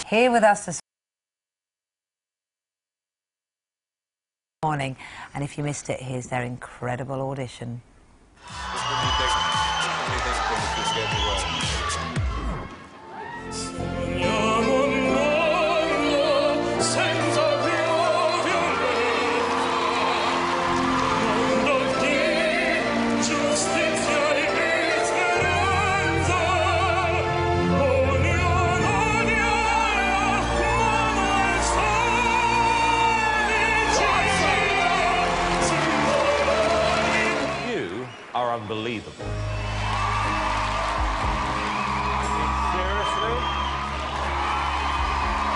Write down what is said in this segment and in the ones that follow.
here with us this morning. And if you missed it, here's their incredible audition. Are unbelievable. Seriously?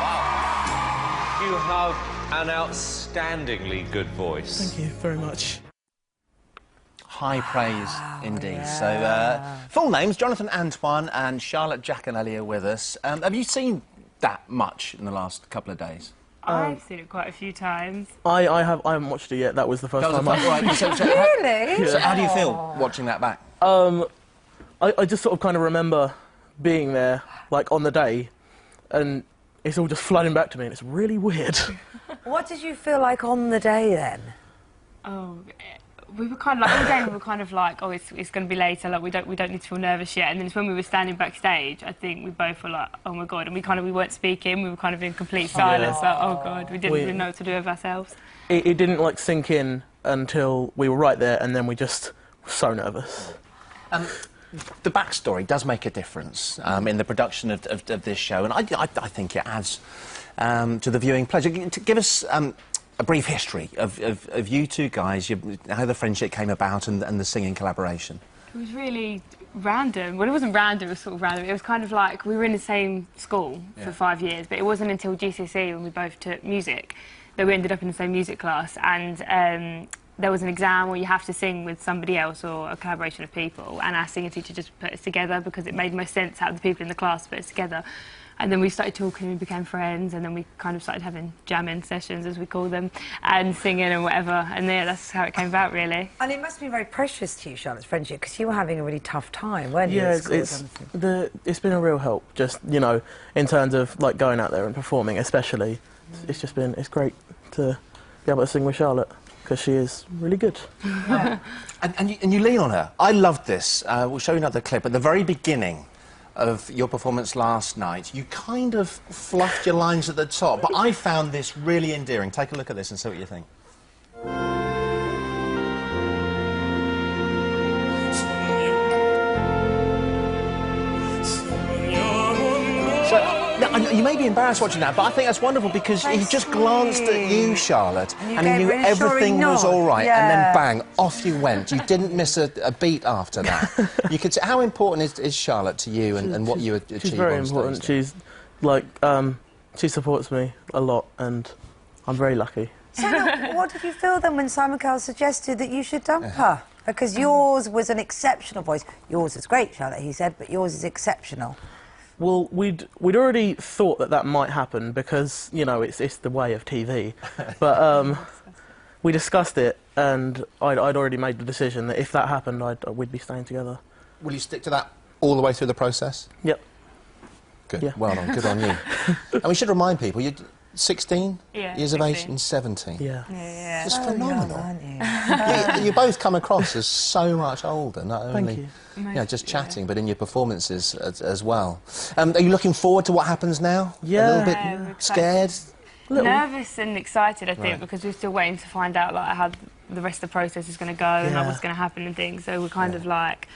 Wow. You have an outstandingly good voice. Thank you very much. High praise indeed. So, full names, Jonathan, Antoine and Charlotte Jaconelli are with us. Have you seen that much in the last couple of days? I've seen it quite a few times. I haven't watched it yet. That was the first time. Right. Really? So how do you feel watching that back? I just sort of kind of remember being there, like, on the day, and it's all just flooding back to me, and it's really weird. What did you feel like on the day, then? Oh, we were kind of like, all day we were kind of like, oh, it's going to be later, like, we don't need to feel nervous yet. And then it's when we were standing backstage, I think we both were like, oh my God, and we weren't speaking, we were kind of in complete silence, like, oh God, we didn't even know what to do with ourselves. It didn't, like, sink in until we were right there, and then we just were so nervous. The backstory does make a difference in the production of this show, and I think it adds to the viewing pleasure. Give us a brief history of you two guys, how the friendship came about and the singing collaboration. It was really random. Well, it wasn't random, it was sort of random. It was kind of like we were in the same school for 5 years, but it wasn't until GCSE, when we both took music, that we ended up in the same music class. And there was an exam where you have to sing with somebody else or a collaboration of people, and our singing teacher just put us together because it made most sense out of the people in the class to put us together. And then we started talking and became friends, and then we kind of started having jamming sessions, as we call them, and singing and whatever, and yeah, that's how it came about, really. And it must be very precious to you, Charlotte's friendship, because you were having a really tough time, weren't you? Yeah, it's been a real help, just, you know, in terms of, like, going out there and performing, especially. It's great to be able to sing with Charlotte, because she is really good. Yeah. and you lean on her. I loved this. We'll show you another clip. At the very beginning of your performance last night, you kind of fluffed your lines at the top, but I found this really endearing. Take a look at this and see what you think. Now, you may be embarrassed watching that, but I think that's wonderful because he just glanced at you, Charlotte, and he knew everything was all right, and then bang, off you went. You didn't miss a beat after that. You could say, how important is Charlotte to you and what you achieve on stage? She's very important. She's, like, she supports me a lot, and I'm very lucky. So, what did you feel then when Simon Cowell suggested that you should dump her? Because yours was an exceptional voice. Yours is great, Charlotte, he said, but yours is exceptional. Well, we'd already thought that might happen because, you know, it's the way of TV. But we discussed it, and I'd already made the decision that if that happened, we'd be staying together. Will you stick to that all the way through the process? Yep. Good. Yeah. Well done. Good on you. And we should remind people, you're 16 years of age and 17. Yeah. It's phenomenal. You both come across as so much older, not only just chatting, but in your performances as well. Are you looking forward to what happens now? Yeah. A little bit scared? Nervous and excited, I think, because we're still waiting to find out, like, how the rest of the process is going to go and like, what's going to happen and things. So we're kind of like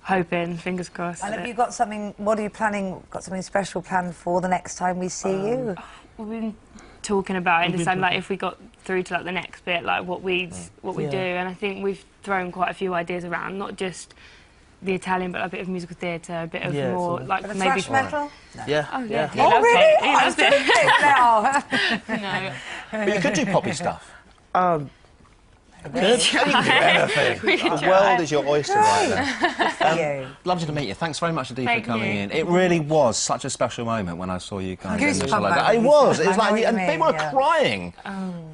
hoping, fingers crossed. And have you got something? What are you planning? Got something special planned for the next time we see you? We've been talking about it, and like if we got through to like the next bit, like what we do, and I think we've thrown quite a few ideas around, not just the Italian, but a bit of musical theatre, a bit of more like maybe thrash metal. No. Yeah. Oh yeah. Oh really? I was doing it now. No. But you could do poppy stuff. Good. The world is your oyster right now. Lovely to meet you. Thanks very much indeed for coming in. It really was such a special moment when I saw you guys. It was like, and people are crying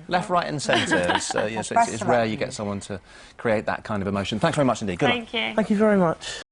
left, right and centre. It's rare you get someone to create that kind of emotion. Thanks very much indeed. Good luck. Thank you. Thank you very much.